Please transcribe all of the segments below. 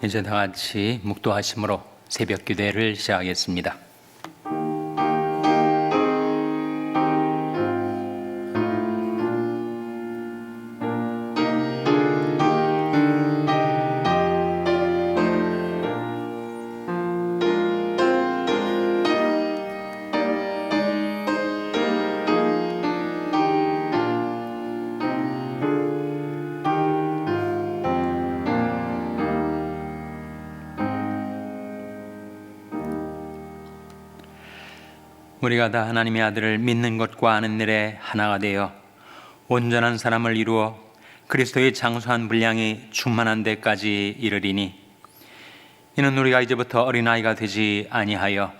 이제 다 같이 묵도하심으로 새벽 기도회를 시작하겠습니다. 우리가 다 하나님의 아들을 믿는 것과 아는 일에 하나가 되어 온전한 사람을 이루어 그리스도의 장수한 분량이 충만한 데까지 이르리니, 이는 우리가 이제부터 어린아이가 되지 아니하여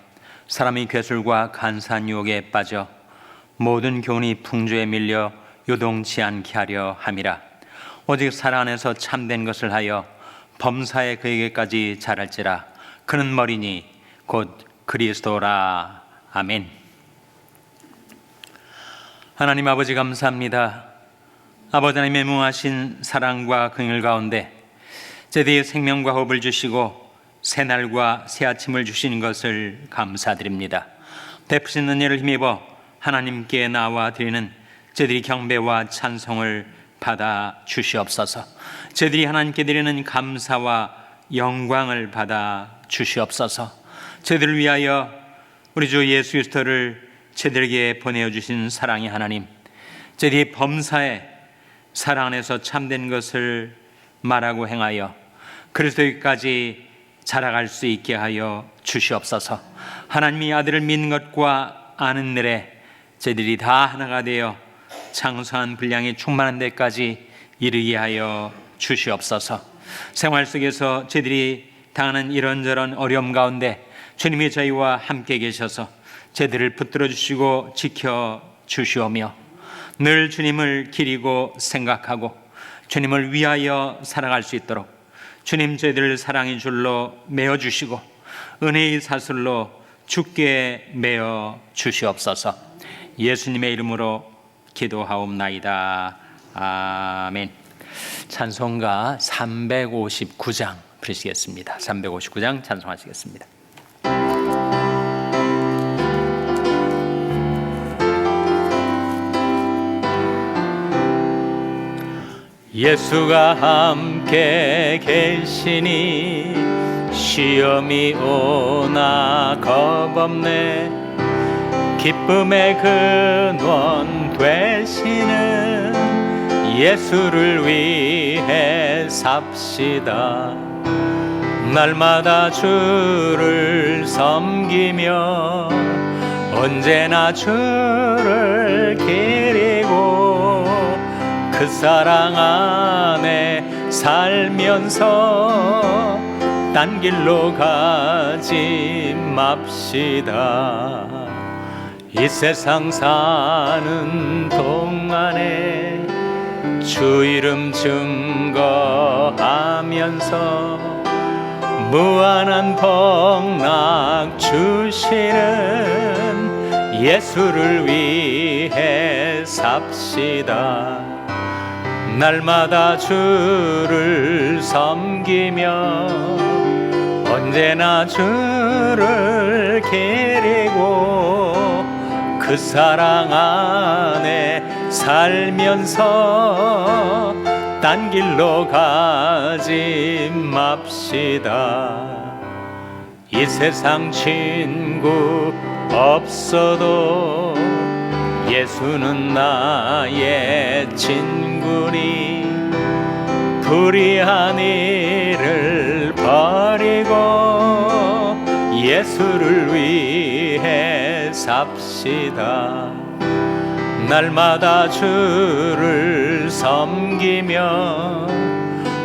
사람의 괴술과 간사한 유혹에 빠져 모든 교훈이 풍조에 밀려 요동치 않게 하려 함이라. 오직 사랑 안에서 참된 것을 하여 범사에 그에게까지 자랄지라. 그는 머리니 곧 그리스도라. 아멘. 하나님 아버지, 감사합니다. 아버지 하나님의 무하신 사랑과 긍휼 가운데 제대의 생명과 호흡을 주시고 새날과 새 아침을 주시는 것을 감사드립니다. 베푸신 은혜를 힘입어 하나님께 나와 드리는 저들이 경배와 찬송을 받아 주시옵소서. 저들이 하나님께 드리는 감사와 영광을 받아 주시옵소서. 저들을 위하여 우리 주 예수 그리스도를 저들에게 보내주신 사랑의 하나님, 저들이 범사에 사랑 안에서 참된 것을 말하고 행하여 그리스도까지 자라갈 수 있게 하여 주시옵소서. 하나님의 아들을 믿는 것과 아는 일에 저들이 다 하나가 되어 장수한 분량이 충만한 데까지 이르게 하여 주시옵소서. 생활 속에서 저들이 당하는 이런저런 어려움 가운데 주님이 저희와 함께 계셔서 저희들을 붙들어 주시고 지켜 주시오며, 늘 주님을 기리고 생각하고 주님을 위하여 살아갈 수 있도록 주님 저희들을 사랑의 줄로 메어 주시고 은혜의 사슬로 주께 메어 주시옵소서. 예수님의 이름으로 기도하옵나이다. 아멘. 찬송가 359장 부르시겠습니다. 359장 찬송하시겠습니다. 예수가 함께 계시니 시험이 오나 겁없네. 기쁨의 근원 되시는 예수를 위해 삽시다. 날마다 주를 섬기며 언제나 주를 기리고 그 사랑 안에 살면서 딴 길로 가지 맙시다. 이 세상 사는 동안에 주 이름 증거하면서 무한한 복락 주시는 예수를 위해 삽시다. 날마다 주를 섬기며 언제나 주를 기리고 그 사랑 안에 살면서 딴 길로 가지 맙시다. 이 세상 친구 없어도 예수는 나의 친구니 불의한 일을 버리고 예수를 위해 삽시다. 날마다 주를 섬기며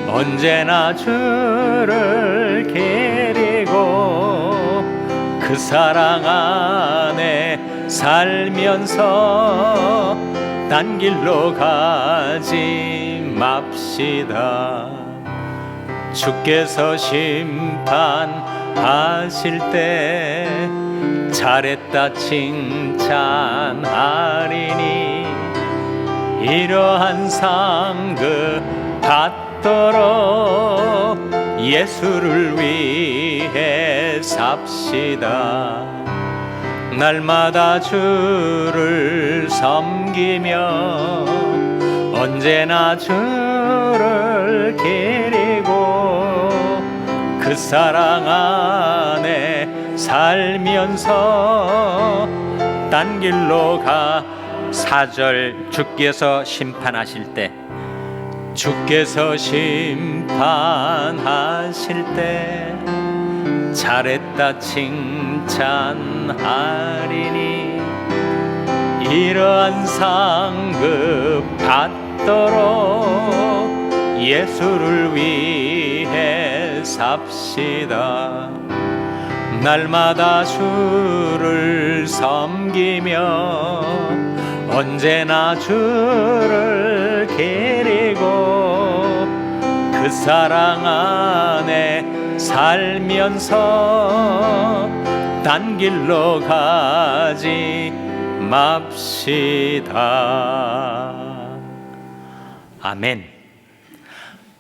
언제나 주를 기리고 그 사랑 안에 살면서 딴 길로 가지 맙시다. 주께서 심판하실 때 잘했다 칭찬하리니 이러한 상급 받도록 예수를 위해 삽시다. 날마다 주를 섬기며 언제나 주를 기리고 그 사랑 안에 살면서 딴 길로 가. 4절 주께서 심판하실 때, 주께서 심판하실 때 잘했다 칭찬하리니 이러한 상급 받도록 예수를 위해 삽시다. 날마다 주를 섬기며 언제나 주를 기리고 그 사랑 안에 살면서 딴 길로 가지 맙시다. 아멘.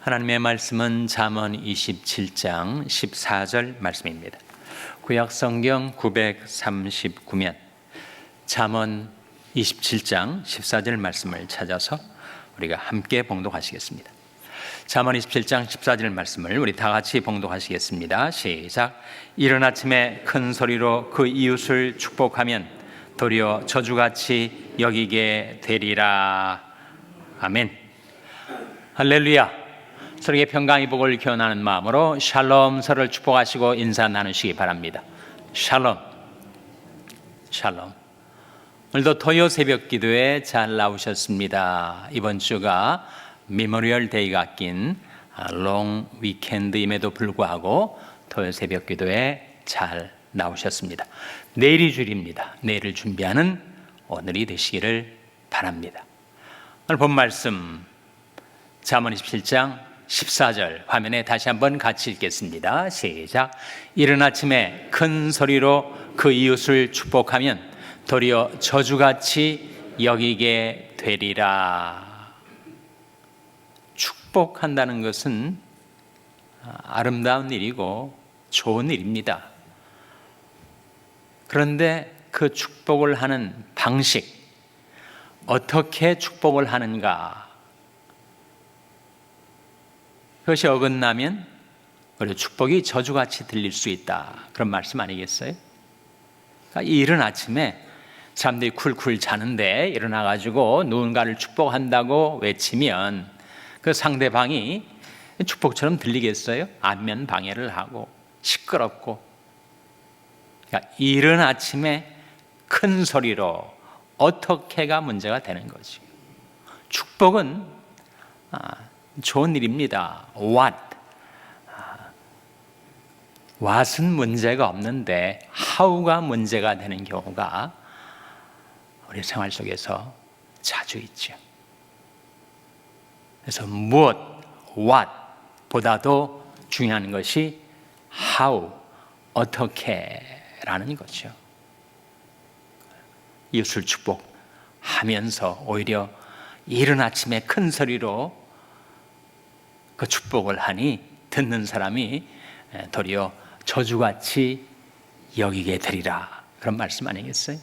하나님의 말씀은 잠언 27장 14절 말씀입니다. 구약 성경 939면 잠언 27장 14절 말씀을 찾아서 우리가 함께 봉독하시겠습니다. 잠언 27장 14절 말씀을 우리 다 같이 봉독하시겠습니다. 시작. 이른 아침에 큰 소리로 그 이웃을 축복하면 도리어 저주같이 여기게 되리라. 아멘. 할렐루야. 서로에게 평강의 복을 기원하는 마음으로 샬롬, 서로를 축복하시고 인사 나누시기 바랍니다. 샬롬. 샬롬. 오늘도 토요 새벽 기도에 잘 나오셨습니다. 이번 주가 메모리얼 데이가 낀 롱 위켄드임에도 불구하고 토요 새벽 기도에 잘 나오셨습니다. 내일이 주일입니다. 내일을 준비하는 오늘이 되시기를 바랍니다. 오늘 본 말씀 잠언 27장 14절 화면에 다시 한번 같이 읽겠습니다. 시작. 이른 아침에 큰 소리로 그 이웃을 축복하면 도리어 저주같이 여기게 되리라. 축복한다는 것은 아름다운 일이고 좋은 일입니다. 그런데 그 축복을 하는 방식, 어떻게 축복을 하는가, 그것이 어긋나면 우리 축복이 저주같이 들릴 수 있다. 그런 말씀 아니겠어요? 그러니까 이른 아침에 사람들이 쿨쿨 자는데 일어나가지고 누군가를 축복한다고 외치면 그 상대방이 축복처럼 들리겠어요? 안면 방해를 하고 시끄럽고. 그러니까 이른 아침에 큰 소리로 어떻게가 문제가 되는 거죠. 축복은 좋은 일입니다. what은 문제가 없는데 how가 문제가 되는 경우가 우리 생활 속에서 자주 있죠. 그래서 무엇, what 보다도 중요한 것이 how, 어떻게라는 거죠. 이웃을 축복하면서 오히려 이른 아침에 큰 소리로 그 축복을 하니 듣는 사람이 도리어 저주같이 여기게 되리라. 그런 말씀 아니겠어요?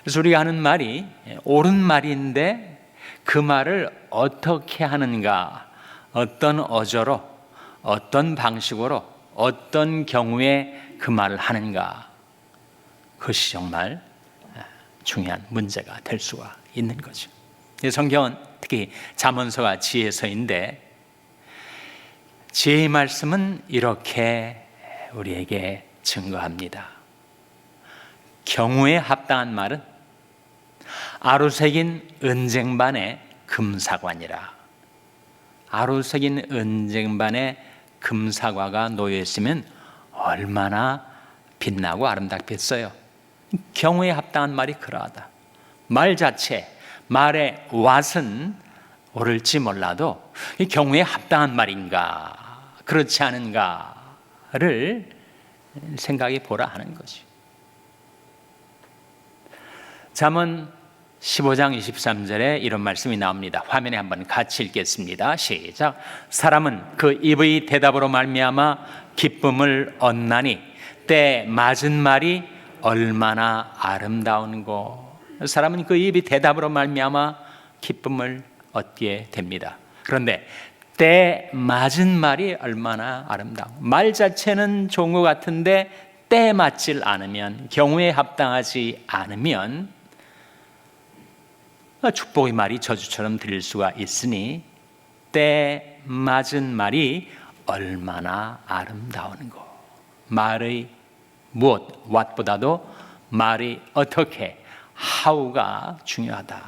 그래서 우리가 하는 말이 옳은 말인데 그 말을 어떻게 하는가, 어떤 어조로, 어떤 방식으로, 어떤 경우에 그 말을 하는가, 그것이 정말 중요한 문제가 될 수가 있는 거죠. 성경은 특히 잠언서가 지혜서인데 지혜의 말씀은 이렇게 우리에게 증거합니다. 경우에 합당한 말은 아루새긴 은쟁반에 금사과니라. 아루새긴 은쟁반에 금사과가 놓여있으면 얼마나 빛나고 아름답겠어요. 경우에 합당한 말이 그러하다. 말 자체, 말의 what은 옳을지 몰라도 이 경우에 합당한 말인가 그렇지 않은가를 생각해 보라 하는 거죠. 잠언 15장 23절에 이런 말씀이 나옵니다. 화면에 한번 같이 읽겠습니다. 시작. 사람은 그 입의 대답으로 말미암아 기쁨을 얻나니 때 맞은 말이 얼마나 아름다운고. 사람은 그 입이 대답으로 말미암아 기쁨을 얻게 됩니다. 그런데 때 맞은 말이 얼마나 아름다운, 말 자체는 좋은 것 같은데 때에 맞질 않으면, 경우에 합당하지 않으면 축복의 말이 저주처럼 들릴 수가 있으니 때 맞은 말이 얼마나 아름다운고. 말의 무엇, what보다도 말이 어떻게, how가 중요하다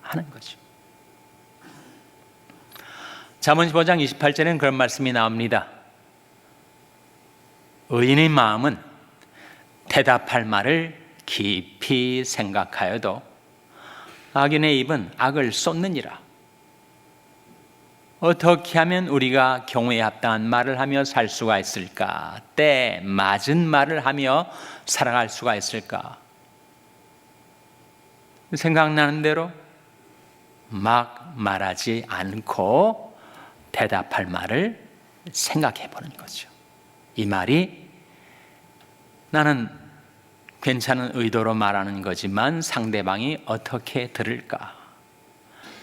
하는 거죠. 잠언 15장 28절에는 그런 말씀이 나옵니다. 의인의 마음은 대답할 말을 깊이 생각하여도 악인의 입은 악을 쏟느니라. 어떻게 하면 우리가 경우에 합당한 말을 하며 살 수가 있을까? 때 맞은 말을 하며 살아갈 수가 있을까? 생각나는 대로 막 말하지 않고 대답할 말을 생각해 보는 거죠. 이 말이 나는 괜찮은 의도로 말하는 거지만 상대방이 어떻게 들을까?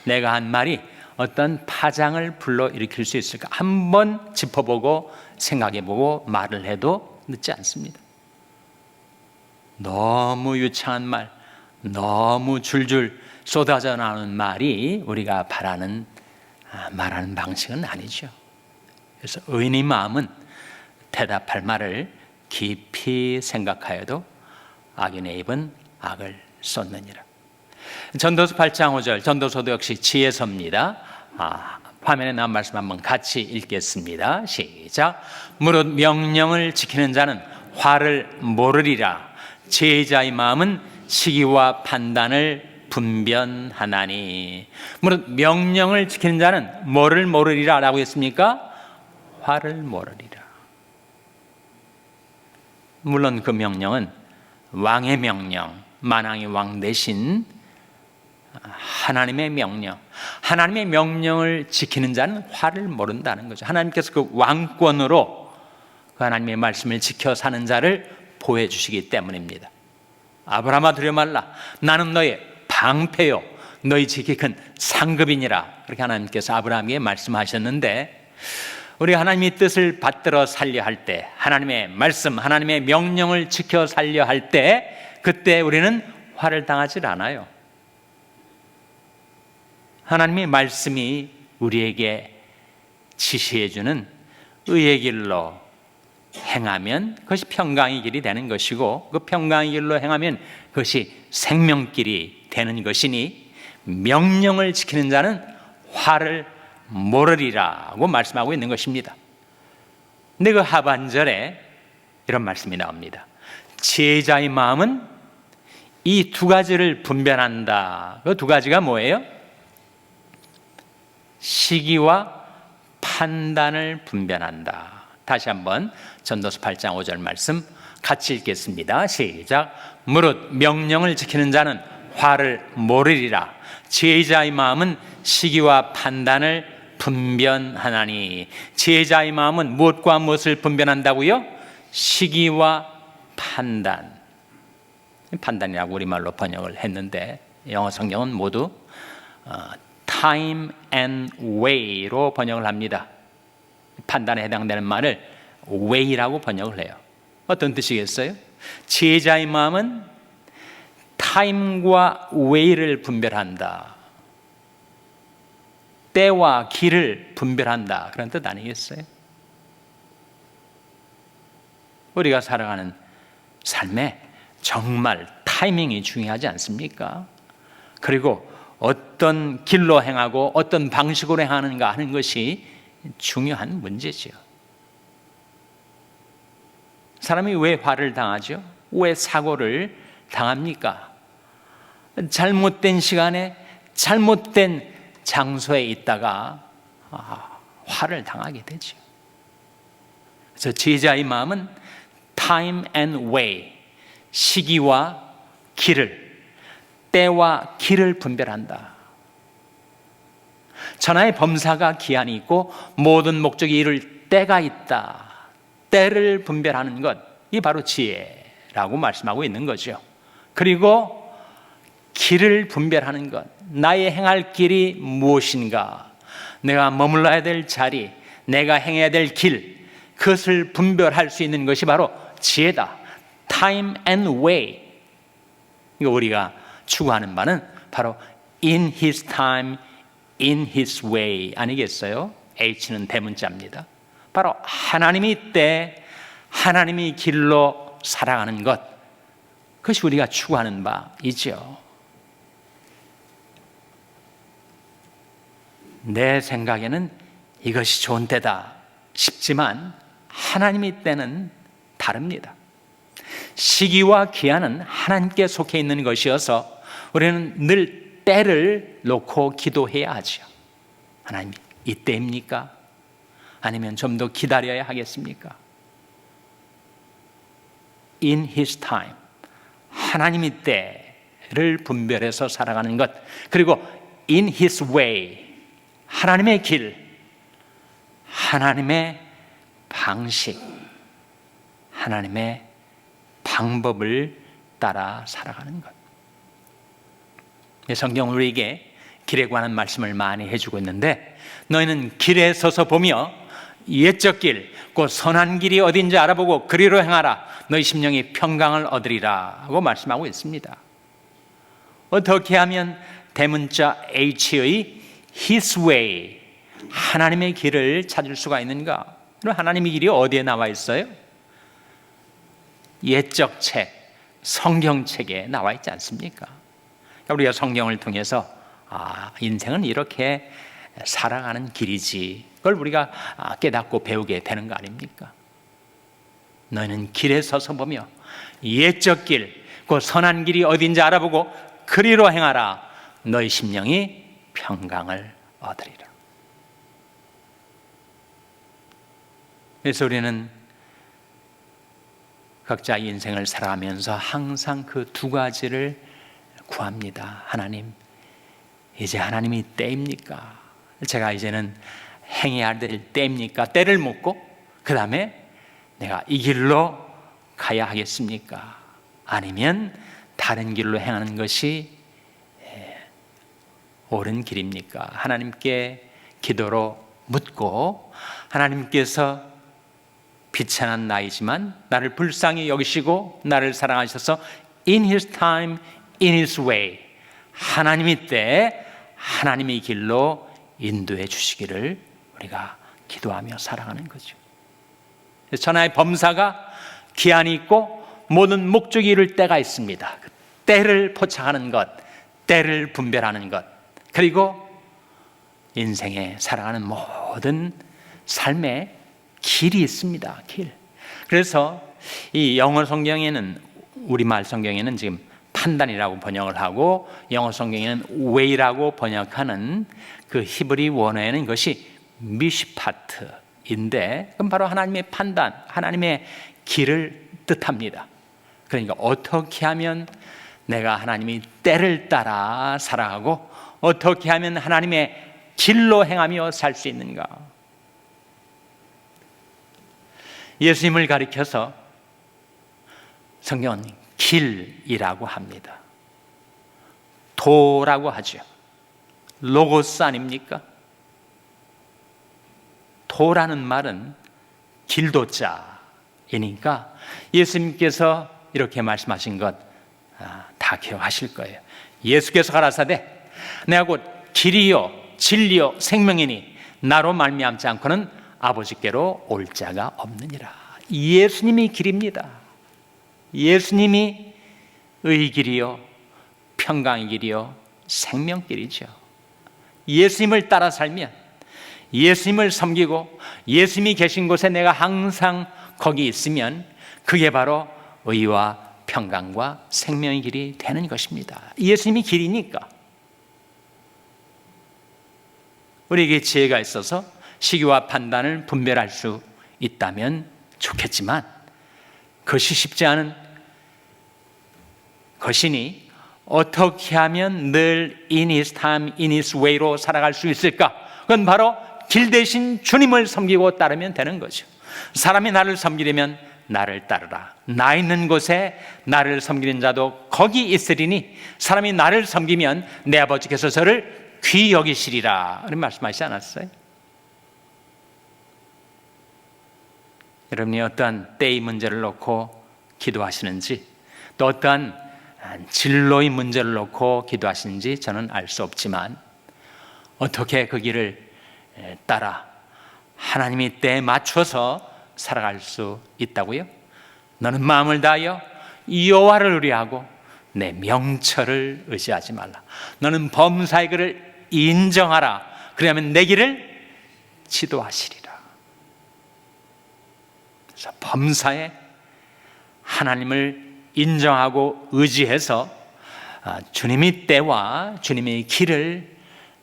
내가 한 말이 어떤 파장을 불러일으킬 수 있을까? 한번 짚어보고 생각해보고 말을 해도 늦지 않습니다. 너무 유창한 말, 너무 줄줄 쏟아져 나오는 말이 우리가 바라는 말하는 방식은 아니죠. 그래서 의인의 마음은 대답할 말을 깊이 생각하여도 악인의 입은 악을 쏟느니라. 전도서 8장 5절, 전도서도 역시 지혜서입니다. 화면에 나온 말씀 한번 같이 읽겠습니다. 시작. 무릇 명령을 지키는 자는 화를 모르리라. 지혜자의 마음은 시기와 판단을 분변하나니. 무릇 명령을 지키는 자는 뭐를 모르리라 라고 했습니까? 화를 모르리라. 물론 그 명령은 왕의 명령, 만왕의 왕 대신 하나님의 명령, 하나님의 명령을 지키는 자는 화를 모른다는 거죠. 하나님께서 그 왕권으로 그 하나님의 말씀을 지켜 사는 자를 보여주시기 때문입니다. 아브라함아 두려워 말라. 나는 너의 방패요 너희 지키 큰 상급이니라. 그렇게 하나님께서 아브라함에게 말씀하셨는데, 우리가 하나님의 뜻을 받들어 살려 할 때, 하나님의 말씀, 하나님의 명령을 지켜 살려 할 때, 그때 우리는 화를 당하지 않아요. 하나님의 말씀이 우리에게 지시해주는 의의 길로 행하면 그것이 평강의 길이 되는 것이고, 그 평강의 길로 행하면 그것이 생명길이 되는 것이니 명령을 지키는 자는 화를 모르리라고 말씀하고 있는 것입니다. 근데 그 하반절에 이런 말씀이 나옵니다. 지혜자의 마음은 이 두 가지를 분별한다. 그 두 가지가 뭐예요? 시기와 판단을 분별한다. 다시 한번 전도서 8장 5절 말씀 같이 읽겠습니다. 시작. 무릇 명령을 지키는 자는 화를 모르리라. 지혜자의 마음은 시기와 판단을 분별하나니. 지혜자의 마음은 무엇과 무엇을 분별한다고요? 시기와 판단. 판단이라고 우리말로 번역을 했는데 영어 성경은 모두 time and way로 번역을 합니다. 판단에 해당되는 말을 way라고 번역을 해요. 어떤 뜻이겠어요? 지혜자의 마음은 time과 way를 분별한다. 때와 길을 분별한다. 그런 뜻 아니겠어요? 우리가 살아가는 삶에 정말 타이밍이 중요하지 않습니까? 그리고 어떤 길로 행하고 어떤 방식으로 행하는가 하는 것이 중요한 문제죠. 사람이 왜 화를 당하죠? 왜 사고를 당합니까? 잘못된 시간에 잘못된 장소에 있다가 화를 당하게 되죠. 그래서 지혜자의 마음은 time and way, 시기와 길을 때와 길을 분별한다. 천하의 범사가 기한이 있고 모든 목적이 이룰 때가 있다. 때를 분별하는 것, 이 바로 지혜라고 말씀하고 있는 거죠. 그리고 길을 분별하는 것, 나의 행할 길이 무엇인가, 내가 머물러야 될 자리, 내가 행해야 될 길, 그것을 분별할 수 있는 것이 바로 지혜다. Time and way. 우리가 추구하는 바는 바로 in his time, in his way 아니겠어요? H는 대문자입니다. 바로 하나님이 때, 하나님이 길로 살아가는 것, 그것이 우리가 추구하는 바이죠. 내 생각에는 이것이 좋은 때다 싶지만 하나님의 때는 다릅니다. 시기와 기한은 하나님께 속해 있는 것이어서 우리는 늘 때를 놓고 기도해야 하죠. 하나님, 이때입니까? 아니면 좀 더 기다려야 하겠습니까? In His time, 하나님의 때를 분별해서 살아가는 것, 그리고 In His way, 하나님의 길, 하나님의 방식, 하나님의 방법을 따라 살아가는 것. 성경은 우리에게 길에 관한 말씀을 많이 해주고 있는데, 너희는 길에 서서 보며 옛적 길, 곧 선한 길이 어딘지 알아보고 그리로 행하라. 너희 심령이 평강을 얻으리라 하고 말씀하고 있습니다. 어떻게 하면 대문자 H의 His way, 하나님의 길을 찾을 수가 있는가? 하나님의 길이 어디에 나와 있어요? 옛적 책, 성경책에 나와 있지 않습니까? 우리가 성경을 통해서 인생은 이렇게 살아가는 길이지, 그걸 우리가 깨닫고 배우게 되는 거 아닙니까? 너희는 길에 서서 보며 옛적 길, 그 선한 길이 어딘지 알아보고 그리로 행하라. 너희 심령이 평강을 얻으리라. 그래서 우리는 각자 인생을 살아가면서 항상 그 두 가지를 구합니다. 하나님, 이제 하나님이 때입니까? 제가 이제는 행해야 될 때입니까? 때를 묻고 그 다음에 내가 이 길로 가야 하겠습니까? 아니면 다른 길로 행하는 것이 옳은 길입니까? 하나님께 기도로 묻고, 하나님께서 비천한 나이지만 나를 불쌍히 여기시고 나를 사랑하셔서 In His time, in His way, 하나님의 때 하나님의 길로 인도해 주시기를 우리가 기도하며 살아가는 거죠. 천하의 범사가 기한이 있고 모든 목적이 이룰 때가 있습니다. 때를 포착하는 것, 때를 분별하는 것, 그리고 인생에 살아가는 모든 삶의 길이 있습니다. 길. 그래서 이 영어 성경에는, 우리말 성경에는 지금 판단이라고 번역을 하고 영어 성경에는 way라고 번역하는 그 히브리 원어에는 이것이 미시파트인데, 그럼 바로 하나님의 판단, 하나님의 길을 뜻합니다. 그러니까 어떻게 하면 내가 하나님의 때를 따라 살아가고 어떻게 하면 하나님의 길로 행하며 살 수 있는가? 예수님을 가리켜서 성경은 길이라고 합니다. 도라고 하죠. 로고스 아닙니까? 도라는 말은 길도자이니까 예수님께서 이렇게 말씀하신 것 다 기억하실 거예요. 예수께서 가라사대 내가 곧 길이요 진리요 생명이니 나로 말미암지 않고는 아버지께로 올 자가 없느니라. 예수님이 길입니다. 예수님이 의 길이요 평강의 길이요 생명길이죠. 예수님을 따라 살면, 예수님을 섬기고 예수님이 계신 곳에 내가 항상 거기 있으면 그게 바로 의와 평강과 생명의 길이 되는 것입니다. 예수님이 길이니까. 우리에게 지혜가 있어서 시기와 판단을 분별할 수 있다면 좋겠지만 그것이 쉽지 않은 것이니 어떻게 하면 늘 in his time, in his way로 살아갈 수 있을까? 그건 바로 길 대신 주님을 섬기고 따르면 되는 거죠. 사람이 나를 섬기려면 나를 따르라. 나 있는 곳에 나를 섬기는 자도 거기 있으리니 사람이 나를 섬기면 내 아버지께서 저를 귀히 여기시리라. 그런 말씀하시지 않았어요? 여러분이 어떠한 때의 문제를 놓고 기도하시는지, 또 어떠한 진로의 문제를 놓고 기도하시는지 저는 알 수 없지만, 어떻게 그 길을 따라 하나님이 때에 맞춰서 살아갈 수 있다고요? 너는 마음을 다하여 여호와를 의뢰하고 내 명철을 의지하지 말라. 너는 범사의 그를 인정하라. 그러면 내 길을 지도하시리라. 그래서 범사에 하나님을 인정하고 의지해서 주님의 때와 주님의 길을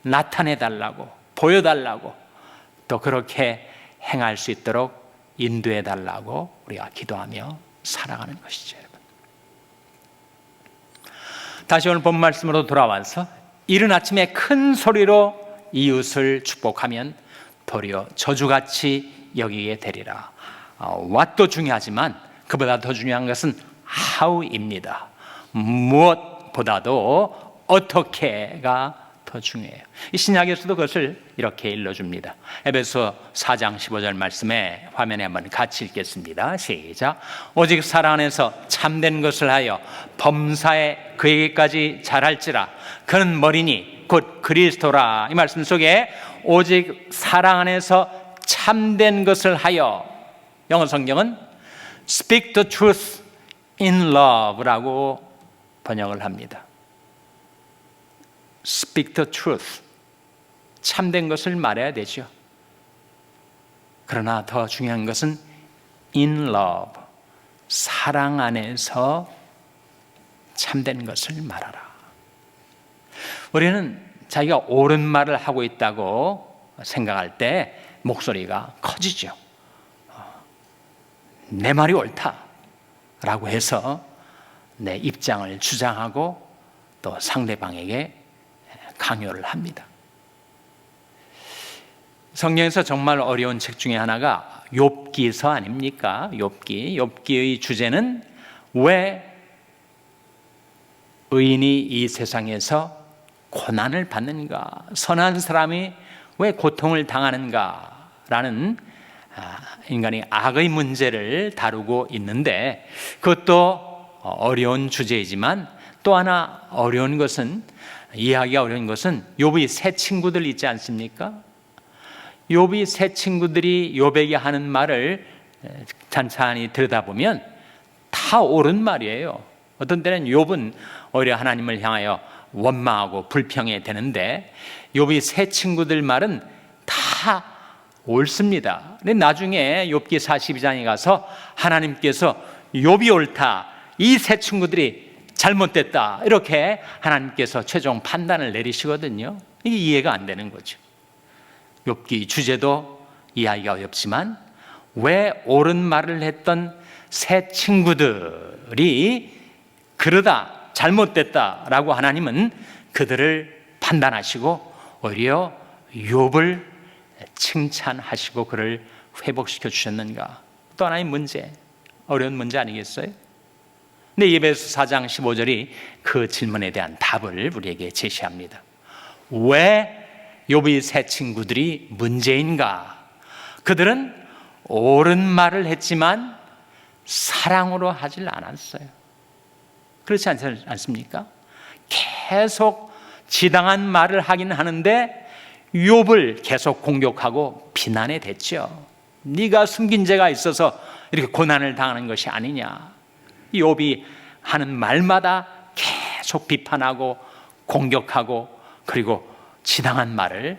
나타내 달라고, 보여달라고, 또 그렇게 행할 수 있도록 인도해 달라고 우리가 기도하며 살아가는 것이죠. 여러분, 다시 오늘 본 말씀으로 돌아와서 이른 아침에 큰 소리로 이웃을 축복하면 도리어 저주같이 여기게 되리라. what도 중요하지만 그보다 더 중요한 것은 how입니다. 무엇보다도 어떻게가 더 중요해요. 이 신약에서도 그것을 이렇게 일러줍니다. 에베소 4장 15절 말씀에 화면에 한번 같이 읽겠습니다. 시작. 오직 사랑 안에서 참된 것을 하여 범사에 그에게까지 잘할지라. 그는 머리니 곧 그리스도라. 이 말씀 속에 오직 사랑 안에서 참된 것을 하여, 영어 성경은 speak the truth in love라고 번역을 합니다. Speak the truth. 참된 것을 말해야 되죠. 그러나 더 중요한 것은 in love. 사랑 안에서 참된 것을 말하라. 우리는 자기가 옳은 말을 하고 있다고 생각할 때 목소리가 커지죠. 내 말이 옳다라고 해서 내 입장을 주장하고 또 상대방에게 강요를 합니다. 성경에서 정말 어려운 책 중에 하나가 욥기서 아닙니까? 욥기의 주제는 왜 의인이 이 세상에서 고난을 받는가, 선한 사람이 왜 고통을 당하는가라는 인간의 악의 문제를 다루고 있는데, 그것도 어려운 주제이지만 또 하나 어려운 것은, 이해하기가 어려운 것은 욥의 세 친구들 있지 않습니까? 욥의 세 친구들이 욥에게 하는 말을 찬찬히 들여다보면 다 옳은 말이에요. 어떤 때는 욥은 오히려 하나님을 향하여 원망하고 불평해 되는데, 욥의 세 친구들 말은 다 옳습니다. 근데 나중에 욥기 42장에 가서 하나님께서 욥이 옳다, 이 세 친구들이 잘못됐다, 이렇게 하나님께서 최종 판단을 내리시거든요. 이게 이해가 안 되는 거죠. 욥기 주제도 이해하기가 어렵지만 왜 옳은 말을 했던 세 친구들이 그러다 잘못됐다라고 하나님은 그들을 판단하시고 오히려 욥을 칭찬하시고 그를 회복시켜 주셨는가? 또 하나의 문제, 어려운 문제 아니겠어요? 근데 에베소 4장 15절이 그 질문에 대한 답을 우리에게 제시합니다. 왜 욥의 세 친구들이 문제인가? 그들은 옳은 말을 했지만 사랑으로 하질 않았어요. 그렇지 않습니까? 계속 지당한 말을 하긴 하는데 욥을 계속 공격하고 비난해 댔죠. 네가 숨긴 죄가 있어서 이렇게 고난을 당하는 것이 아니냐. 욥이 하는 말마다 계속 비판하고 공격하고 그리고 지당한 말을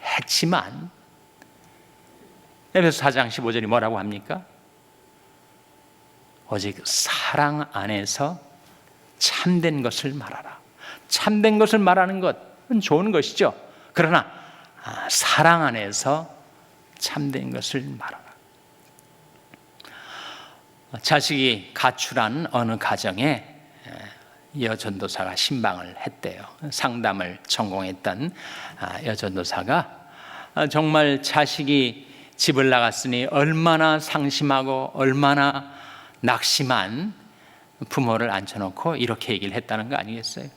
했지만, 에베소 4장 15절이 뭐라고 합니까? 오직 사랑 안에서 참된 것을 말하라. 참된 것을 말하는 것은 좋은 것이죠. 그러나 사랑 안에서 참된 것을 말하라. 자식이 가출한 어느 가정에 여전도사가 신방을 했대요. 상담을 전공했던 여전도사가 정말 자식이 집을 나갔으니 얼마나 상심하고 얼마나 낙심한 부모를 앉혀놓고 이렇게 얘기를 했다는 거 아니겠어요?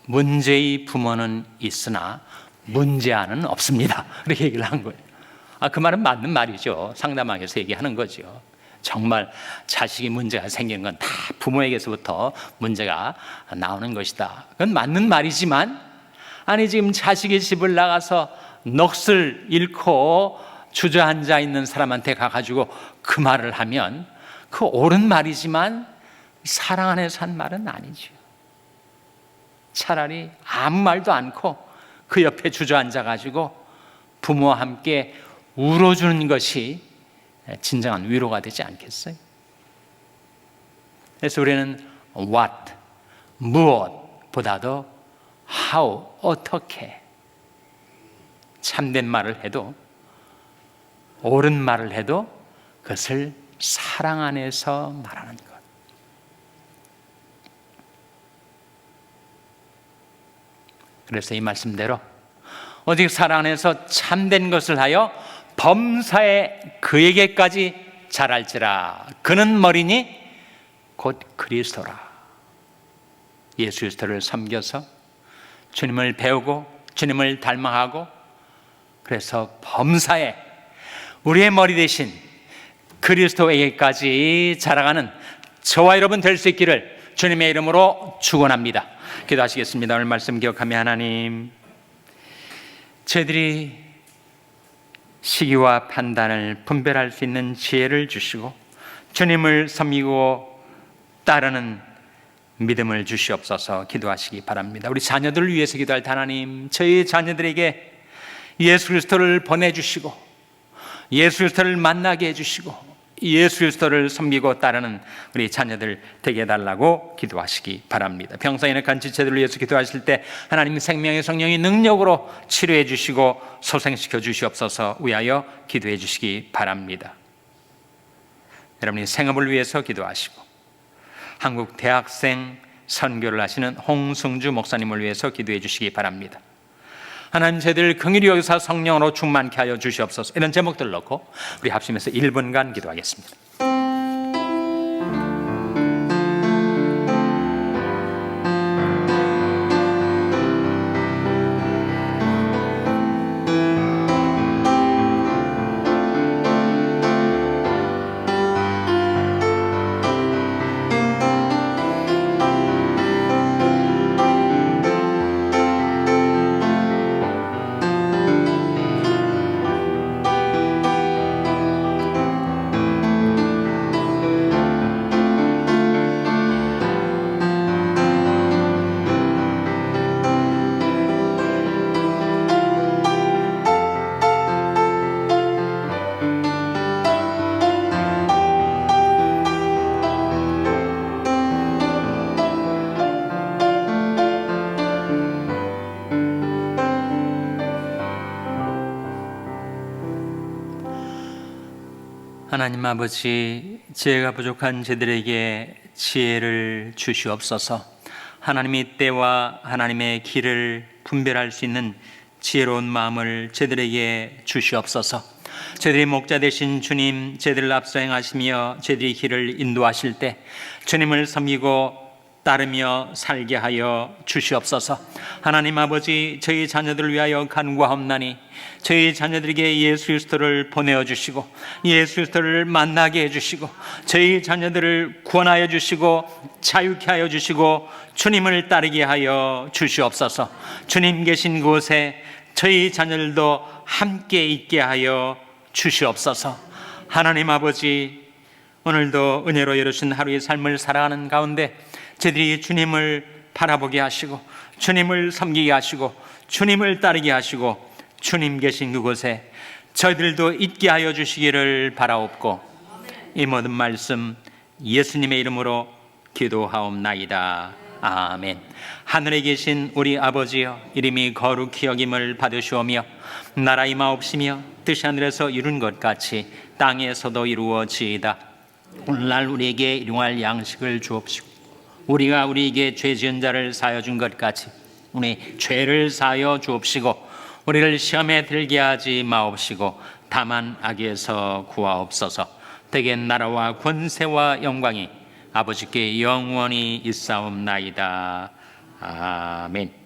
문제의 부모는 있으나 문제아는 없습니다. 이렇게 얘기를 한 거예요. 그 말은 맞는 말이죠. 상담학에서 얘기하는 거죠. 정말 자식이 문제가 생기는 건 다 부모에게서부터 문제가 나오는 것이다. 그건 맞는 말이지만, 아니 지금 자식이 집을 나가서 넋을 잃고 주저앉아 있는 사람한테 가가지고 그 말을 하면 그 옳은 말이지만 사랑 안에서 한 말은 아니죠. 차라리 아무 말도 않고 그 옆에 주저앉아가지고 부모와 함께 울어주는 것이 진정한 위로가 되지 않겠어요? 그래서 우리는 what, 무엇보다도 how, 어떻게 참된 말을 해도 옳은 말을 해도 그것을 사랑 안에서 말하는 것. 그래서 이 말씀대로 오직 사랑 안에서 참된 것을 하여 범사에 그에게까지 자랄지라. 그는 머리니 곧 그리스도라. 예수 그리스도를 섬겨서 주님을 배우고 주님을 닮아가고, 그래서 범사에 우리의 머리 대신 그리스도에게까지 자라가는 저와 여러분 될 수 있기를 주님의 이름으로 축원합니다. 기도하시겠습니다. 오늘 말씀 기억하며 하나님, 저희들이 시기와 판단을 분별할 수 있는 지혜를 주시고 주님을 섬기고 따르는 믿음을 주시옵소서. 기도하시기 바랍니다. 우리 자녀들을 위해서 기도할 때 하나님, 저희 자녀들에게 예수 그리스도를 보내주시고 예수 그리스도를 만나게 해주시고 예수 그리스도를 섬기고 따르는 우리 자녀들 되게 해달라고 기도하시기 바랍니다. 병상에 간 지체들을 위해서 기도하실 때 하나님 생명의 성령이 능력으로 치료해 주시고 소생시켜 주시옵소서 위하여 기도해 주시기 바랍니다. 여러분이 생업을 위해서 기도하시고 한국 대학생 선교를 하시는 홍승주 목사님을 위해서 기도해 주시기 바랍니다. 하나님, 저희들 긍휼히 여기서 성령으로 충만케 하여 주시옵소서. 이런 제목들을 놓고 우리 합심해서 1분간 기도하겠습니다. 하나님 아버지, 지혜가 부족한 저들에게 지혜를 주시옵소서. 하나님의 때와 하나님의 길을 분별할 수 있는 지혜로운 마음을 저들에게 주시옵소서. 저들의 목자 되신 주님, 저들을 앞서 행하시며 저들의 길을 인도하실 때 주님을 섬기고 따르며 살게 하여 주시옵소서. 하나님 아버지, 저희 자녀들을 위하여 간구하옵나니 저희 자녀들에게 예수 그리스도를 보내어 주시고 예수 그리스도를 만나게 해주시고 저희 자녀들을 구원하여 주시고 자유케 하여 주시고 주님을 따르게 하여 주시옵소서. 주님 계신 곳에 저희 자녀들도 함께 있게 하여 주시옵소서. 하나님 아버지, 오늘도 은혜로 이루신 하루의 삶을 살아가는 가운데 저희들이 주님을 바라보게 하시고 주님을 섬기게 하시고 주님을 따르게 하시고 주님 계신 그곳에 저희들도 있게 하여 주시기를 바라옵고 이 모든 말씀 예수님의 이름으로 기도하옵나이다. 아멘. 하늘에 계신 우리 아버지여, 이름이 거룩히 여김을 받으시오며 나라 임하옵시며 뜻이 하늘에서 이룬 것 같이 땅에서도 이루어지이다. 오늘날 우리에게 일용할 양식을 주옵시고 우리가 우리에게 죄 지은 자를 사하여 준 것 같이 우리 죄를 사하여 주옵시고 우리를 시험에 들게 하지 마옵시고 다만 악에서 구하옵소서. 대개 나라와 권세와 영광이 아버지께 영원히 있사옵나이다. 아멘.